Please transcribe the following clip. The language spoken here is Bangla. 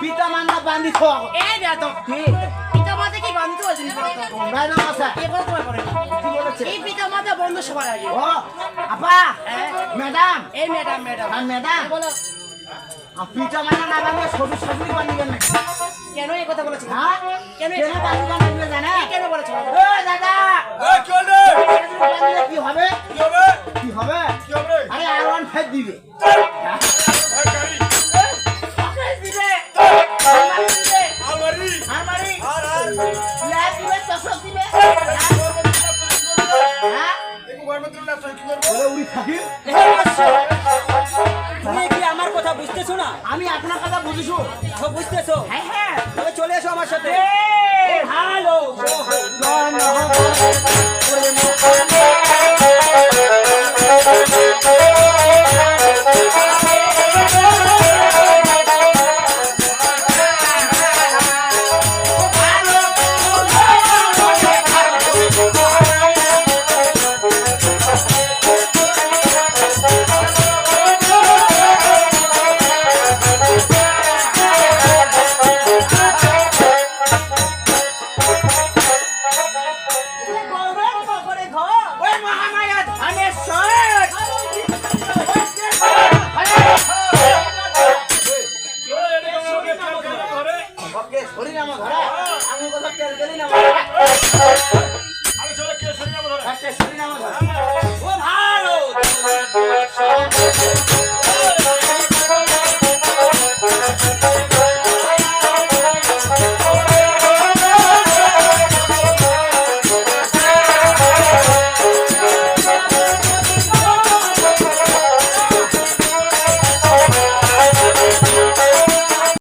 পিতা মান্না বান্ধি খোয়া জিনিস বলো তো। তোমরাই না মশা কে বলো তোমায় করে? কি বলেছে এই পিতা মাতা বন্ধু সবার আগে। ও আপা হ্যাঁ? ম্যাডাম এই ম্যাডাম ম্যাডাম। আর ম্যাডাম বলো পিঠা মানে না বানিয়ে সবুজ সবুজ বানিয়ে নাকি কেন এই কথা বলেছো? হ্যাঁ কেন কেন বানিয়ে বানিয়ে জানা এই কেন বলেছো? ও দাদা চলে বানিয়ে কি হবে কি হবে কি হবে কি হবে আরে R15 দিবে গাড়ি পকেট দিবে আলমারি দিবে আলমারি আলমারি আর ল্যাপ দিবে চশক দিবে হ্যাঁ এই গভর্নমেন্টের ল্যাপটপ কি করব বলে উড়ি থাকি তুমি কি আমার কথা বুঝতেছো না? আমি আপনার কথা বুঝিছো ও বুঝতেছো? হ্যাঁ হ্যাঁ তবে চলে এসো আমার সাথে। হ্যালো ওই মহামায়া ধনেশ্বর ওকে সরি না আমার ঘরে আমি কথা তেল গেলি না